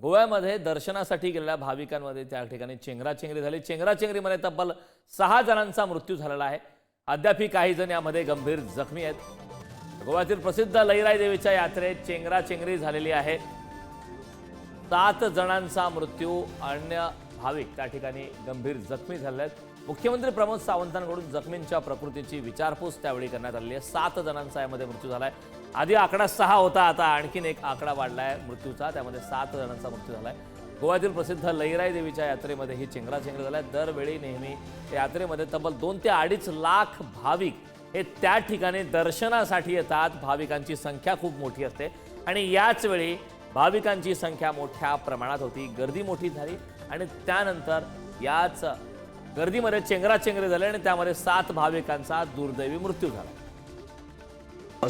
गोव्यामध्ये दर्शनासाठी गेलेल्या भाविकांमध्ये त्या ठिकाणी चेंगराचेंगरी झाली। चेंगराचेंगरीमध्ये तब्बल 6 जणांचा मृत्यू झालेला आहे। अद्याप काही जण यामध्ये गंभीर जखमी आहेत। गोव्यातील प्रसिद्ध लईराई देवीच्या यात्रेत चेंगराचेंगरी झालेली आहे। 7 जणांचा मृत्यू, अन्य भाविक त्या ठिकाणी गंभीर जखमी झाले आहेत। मुख्यमंत्री प्रमोद सावंतांकडून जखमींच्या प्रकृतीची विचारपूस त्यावेळी करण्यात आली आहे। 7 जणांचा यामध्ये मृत्यू झालाय। आधी आकडा 6 होता, आता आणखीन एक आकडा वाढलाय मृत्यूचा, त्यामध्ये 7 जणांचा मृत्यू झालाय। गोव्यातील प्रसिद्ध लईराई देवीच्या यात्रेमध्ये ही चेंगराचेंगरी झाली आहे। दरवेळी नेहमी यात्रेमध्ये तब्बल 2 ते 2.5 लाख भाविक हे त्या ठिकाणी दर्शनासाठी येतात। भाविकांची संख्या खूप मोठी असते आणि याच वेळी भाविकांची संख्या मोठ्या प्रमाणात होती, गर्दी मोठी झाली आणि त्यानंतर याच गर्दीमध्ये चेंगराचेंगरी झाली आणि त्यामध्ये 7 भाविकांचा दुर्दैवी मृत्यू झाला।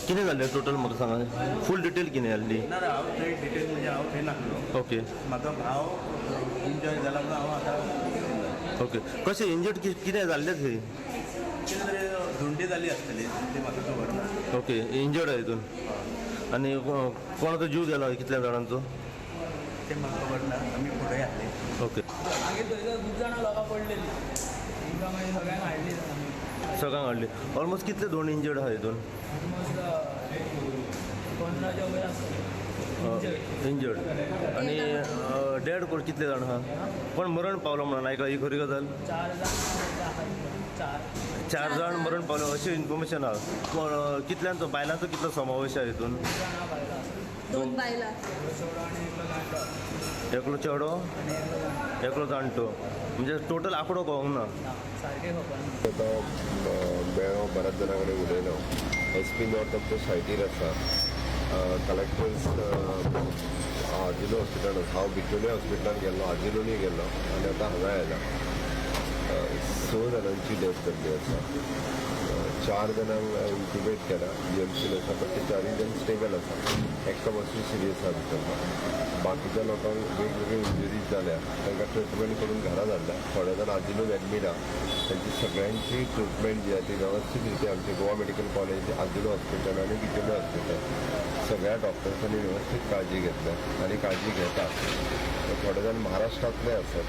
किने जाले टोटल म्हाका सांगा, फुल डिटेल किने जाल्ली? डिटेल म्हणजे हांव थंय नासलो। ओके, म्हाका भाव इंजर्ड जाला म्हणून हांव आतां। ओके, कशें इंजर्ड कितें जाल्लें थंय? कितें तरी झुंडी जाली आसतली ती म्हाका खबर ना। ओके, इंजर्ड आहे हितून आनी कोणाचो जीव गेलो कितल्या जाणांचो ते म्हाका खबर ना, आमी फुडें येतले। ओके, मागीर थंयसर खूब जाणां लोकां पडलेलीं, तांकां मागीर सगळ्यांक हाडली आमी। सगळ्यांक हाडली। ऑलमोस्ट कितले दोन इंजर्ड आहा हितून? ऑलमोस्ट 15च्या वयर आसतले इंजर्ड आनी डेड कोण कितले जाण आहा? कोण मरण पावलो म्हणून आयकला, ही खरी गजाल? 4 जाण 4 जाण मरण पावले अशें इन्फॉर्मेशन आहा। कोण कितल्यांचो, बायलांचो कितलो समावेश आहे हितून? 2 बायलां, चेडो आनी एकलो जाणटो एकलो चेडो आनी एकलो जाणटो। एकलो जाणटो, म्हणजे टोटल आंकडो कळोंक ना। सारकें खबर ना। बेळगांव बऱ्याच जाणां कडेन उलयलो। SP नॉर्थ आमच्या सायटीर आसा, कलेक्टर्स आजिलो हॉस्पिटलान, हांव बिचोले हॉस्पिटलान गेल्लो, आजिलोनी गेल्लो आनी आतां हांगा आयला। 6 जाणांची डेथ जाल्ली आसा। 4 जाणांक इंक्युबेट केला BMCन आसा, पण ते 4 जण स्टेबल आसा। एकटो मातसो सिरियस आसा भितर। बाकीच्या लोकांक वेगवेगळे इंजुरीज जाल्या, तांकां ट्रिटमेंट करून घरा धाडल्या। थोडे जाण आजिलोन एडमीट आहा, त्यांची सगळ्यांची ट्रिटमेंट जी आहे ती व्यवस्थित रित्या आमचे गोवा मेडिकल कॉलेज, आजिलो हॉस्पिटल आणि बिचोले हॉस्पिटल सगळ्या डॉक्टर्सांनी व्यवस्थित काळजी घेतल्या आणि काळजी घेतात। तर थोडे जाण महाराष्ट्रातले असतात,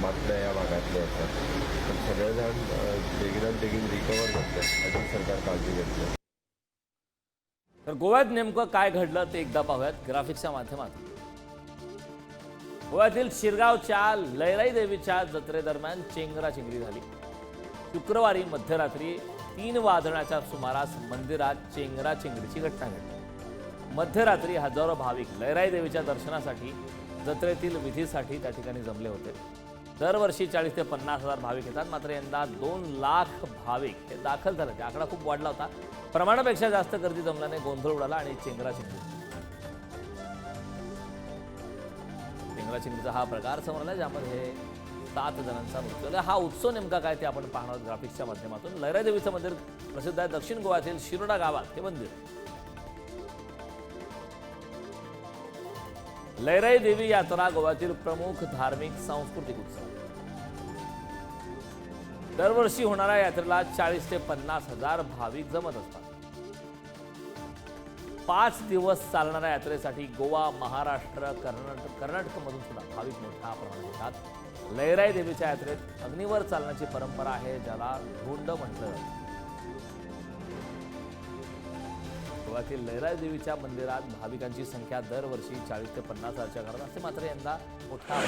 मातल्या ह्या भागातले असतात, पण सगळे जाण बेगिनात बेगीन रिकवर जातले हाची सरकार काळजी घेतली। तर गोव्यात नेमकं काय घडलं ते एकदा पाहूयात ग्राफिक्सच्या माध्यमातून। गोव्यातील शिरगावच्या लईराई देवीच्या जत्रेदरम्यान चेंगराचेंगरी झाली। शुक्रवारी मध्यरात्री 3 वाजण्याच्या सुमारास मंदिरात चेंगराचेंगरीची घटना घडली। मध्यरात्री हजारो भाविक लईराई देवीच्या दर्शनासाठी जत्रेतील विधीसाठी त्या ठिकाणी जमले होते। दरवर्षी 40 ते 50 हजार भाविक येतात, मात्र यंदा 2 लाख भाविक हे दाखल झाले। आकडा खूप वाढला होता। प्रमाणापेक्षा जास्त गर्दी जमल्याने गोंधळ उडाला आणि चेंगराचेंगरीचा हा प्रकार समोर आला, ज्यामध्ये 7 जणांचा मृत्यू झाला। हा उत्सव नेमका काय ते आपण पाहणार आहोत ग्राफिक्सच्या माध्यमातून। लईराई देवीचं मंदिर प्रसिद्ध आहे। दक्षिण गोव्यातील शिरोडा गावात हे मंदिर। लईराई देवी यात्रा गोव्यातील प्रमुख धार्मिक सांस्कृतिक उत्सव। दरवर्षी होणाऱ्या यात्रेला 40 ते 50 हजार भाविक जमत असतात। 5 दिवस चालणाऱ्या यात्रेसाठी गोवा, महाराष्ट्र, कर्नाटकमधून सुद्धा भाविक मोठ्या प्रमाणात येतात। लईराई देवीच्या यात्रेत अग्नीवर चालण्याची परंपरा आहे, ज्याला धोंड म्हटलं जातं। गोव्यातील लईराई देवीच्या मंदिरात भाविकांची संख्या दरवर्षी 40 ते 50 हजारच्या घरात असते, मात्र यंदा मोठ्या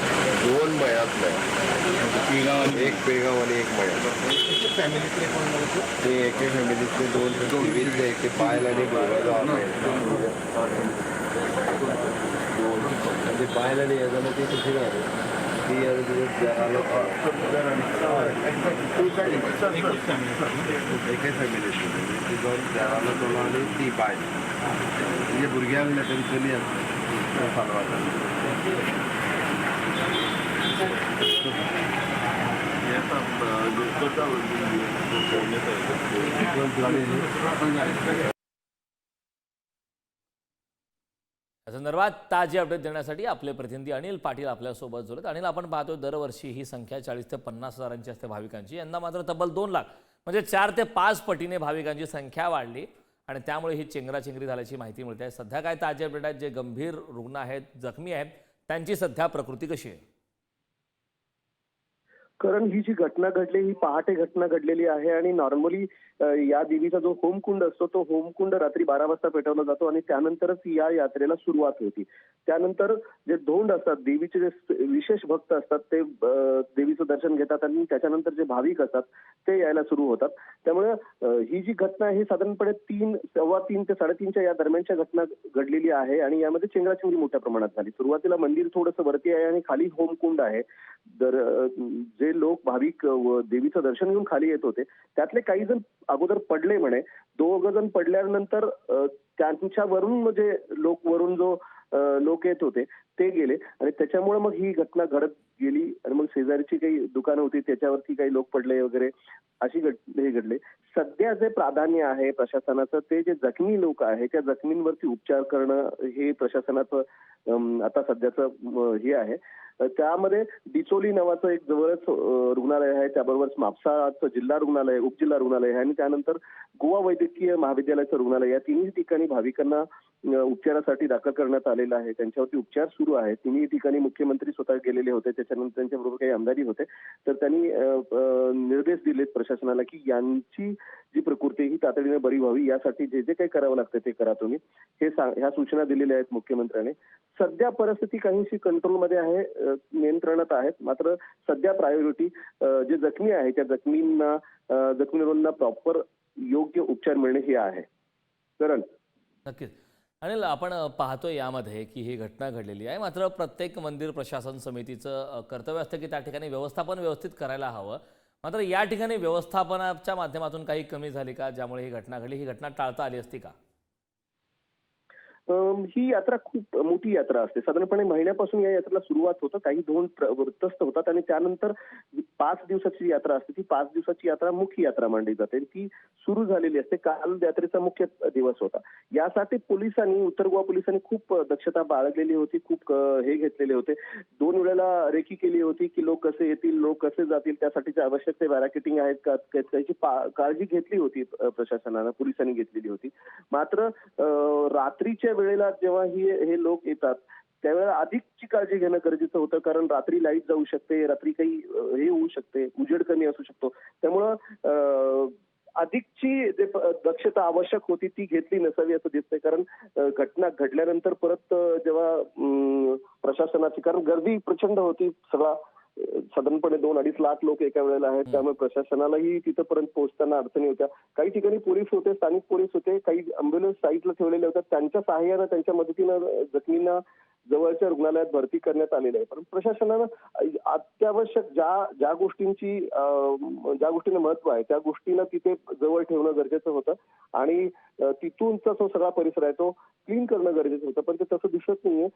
2 मळ्यातले, एक पेगाव आणि एक मळ्यात, ते एके फॅमिलीतले 2 विधले, एक ते बायल आणि भुरगो म्हणजे बायल आणि हे जाल्यार ती कशी जाली ती एके फॅमिलीतली, ती 2 देरालो चलो आणि ती बायल, म्हणजे भुरग्यांक तेंची चली या संदर्भात ताजी अपडेट देण्यासाठी आपले प्रतिनिधी अनिल पाटील आपल्यासोबत जोडत। अनिल, आपण पाहतोय दरवर्षी ही संख्या 40 ते 50 हजारांची असते भाविकांची, यंदा मात्र तब्बल 2 लाख म्हणजे 4 ते 5 पटीने भाविकांची संख्या वाढली आणि त्यामुळे ही चेंगराचेंगरी झाल्याची माहिती मिळते आहे। सध्या काय ताजे अपडेट आहेत? जे गंभीर रुग्ण आहेत, जखमी आहेत, त्यांची सध्या प्रकृती कशी आहे? कारण ही जी घटना घडली ही पहाटे घटना घडलेली आहे आणि नॉर्मली या देवीचा जो होमकुंड असतो तो होमकुंड रात्री 12 वाजता पेटवला जातो आणि त्यानंतरच या यात्रेला सुरुवात होती. त्यानंतर जे धोंड असतात, देवीचे जे विशेष भक्त असतात ते देवीचं दर्शन घेतात आणि त्याच्यानंतर जे भाविक असतात ते यायला सुरू होतात. त्यामुळे ही जी घटना आहे ही साधारणपणे 3:15 ते 3:30च्या या दरम्यानच्या घटना घडलेली आहे आणि यामध्ये चेंगराचेंगरी मोठ्या प्रमाणात झाली. सुरुवातीला मंदिर थोडंसं वरती आहे आणि खाली होमकुंड आहे. जे लोक भाविक देवीचं दर्शन घेऊन खाली येत होते त्यातले काही जण अगोदर पडले म्हणे. 2 जण पडल्यानंतर त्यांच्यावरून जे वरून जो लोक येत होते ते गेले आणि त्याच्यामुळे मग ही घटना घडत गेली आणि मग शेजारीची काही दुकानं होती त्याच्यावरती काही लोक पडले वगैरे अशी हे घडले. सध्या जे प्राधान्य आहे प्रशासनाचं ते जे जखमी लोक आहेत त्या जखमींवरती उपचार करणं हे प्रशासनाचं आता सध्याचं हे आहे. त्यामध्ये डिचोली नावाचं एक जवळच रुग्णालय आहे, त्याबरोबर म्हापसाचं जिल्हा रुग्णालय, उपजिल्हा रुग्णालय आणि त्यानंतर गोवा वैद्यकीय महाविद्यालयाचं रुग्णालय या तिन्ही ठिकाणी भाविकांना उपचारासाठी दाखल करण्यात आलेलं आहे. त्यांच्यावरती उपचार सुरू आहेत. तिन्ही ठिकाणी मुख्यमंत्री स्वतः गेलेले होते, त्याच्यानंतर त्यांच्याबरोबर काही आमदारही होते. तर त्यांनी निर्देश दिलेत प्रशासनाला की यांची जी प्रकृती ही तातडीने बरी व्हावी यासाठी जे जे काही करावं लागतं ते करा तुम्ही, ह्या सूचना दिलेल्या आहेत मुख्यमंत्र्यांनी. सध्या परिस्थिती काहीशी कंट्रोलमध्ये आहे, नियंत्रणात आहेत. मात्र सध्या प्रायोरिटी जे जखमी आहे त्या जखमींना प्रॉपर योग्य उपचार मिळणे हे आहे. करण नक्कीच. अनिल, आपण पाहतोय यामध्ये की ही घटना घडलेली आहे, मात्र प्रत्येक मंदिर प्रशासन समितीचं कर्तव्य असतं की त्या ठिकाणी व्यवस्थापन व्यवस्थित करायला हवं. मात्र या ठिकाणी व्यवस्थापनाच्या माध्यमातून काही कमी झाली का, ज्यामुळे ही घटना घडली? ही घटना टाळता आली असती का? ही यात्रा खूप मोठी यात्रा असते. साधारणपणे महिन्यापासून या यात्रेला सुरुवात होतं. काही धोंड वृत्तस्थ होतात आणि त्यानंतर 5 दिवसाची यात्रा असते. ती 5 दिवसाची यात्रा मुख्य यात्रा मानली जाते. ती सुरू झालेली असते. काल यात्रेचा मुख्य दिवस होता. यासाठी उत्तर गोवा पोलिसांनी खूप दक्षता बाळगलेली होती, खूप हे घेतलेले होते. 2 वेळेला रेकी केली होती की लोक कसे येतील, लोक कसे जातील, त्यासाठीचे आवश्यक ते बॅरिकेडिंग आहेत का त्याची काळजी घेतली होती प्रशासनानं, पोलिसांनी घेतलेली होती. मात्र रात्रीच्या वेळेला जेव्हा हे लोक येतात त्यावेळेला अधिकची काळजी घेणं गरजेचं होतं. कारण रात्री लाईट जाऊ शकते, रात्री काही हे होऊ शकते, उजेड कमी असू शकतो. त्यामुळं अधिकची जे दक्षता आवश्यक होती ती घेतली नसावी असं दिसतंय. कारण घटना घडल्यानंतर परत जेव्हा प्रशासनाची, कारण गर्दी प्रचंड होती, साधारणपणे 2-2.5 लाख लोक एका वेळेला आहेत. त्यामुळे प्रशासनालाही तिथपर्यंत पोहोचताना अडचणी होत्या. काही ठिकाणी पोलीस होते, स्थानिक पोलीस होते, काही अँब्युलन्स साईडला ठेवलेले होते. त्यांच्या सहाय्यानं, त्यांच्या मदतीनं जखमींना जवळच्या रुग्णालयात भरती करण्यात आलेलं आहे. पण प्रशासनानं अत्यावश्यक ज्या गोष्टींना महत्व आहे त्या गोष्टींना तिथे जवळ ठेवणं गरजेचं होतं आणि तिथूनचा जो सगळा परिसर आहे तो क्लीन करणं गरजेचं होतं. पण ते तसं दिसत नाहीये.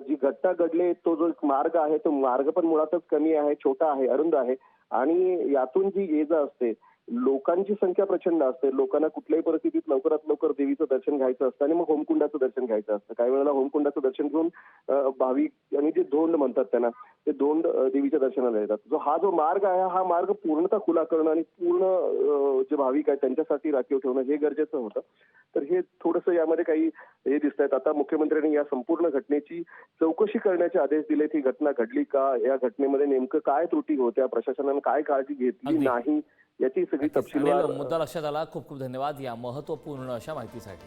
जी घटना घडली तो जो मार्ग आहे तो मार्ग पण मुळातच कमी आहे, छोटा आहे, अरुंद आहे आणि यातून जी ये-जा असते, लोकांची संख्या प्रचंड असते. लोकांना कुठल्याही परिस्थितीत लवकरात लवकर देवीचं दर्शन घ्यायचं असतं आणि मग होमकुंडाचं दर्शन घ्यायचं असतं. काही वेळेला होमकुंडाचं दर्शन घेऊन भाविक आणि जे धोंड म्हणतात त्यांना, ते धोंड देवीच्या दर्शनाला येतात. जो मार्ग आहे हा मार्ग पूर्णतः खुला करणं आणि पूर्ण जे भाविक आहेत त्यांच्यासाठी राखीव ठेवणं हे गरजेचं होतं. तर हे थोडंसं यामध्ये काही हे दिसत आहेत. आता मुख्यमंत्र्यांनी या संपूर्ण घटनेची चौकशी करण्याचे आदेश दिलेत. ही घटना घडली का, या घटनेमध्ये नेमकं काय त्रुटी होत्या, प्रशासनानं काय काळजी घेतली नाही याची सगळी तपशीलवार अनिल, मुद्दा लक्षात आला. खूप खूप धन्यवाद या महत्त्वपूर्ण अशा माहितीसाठी.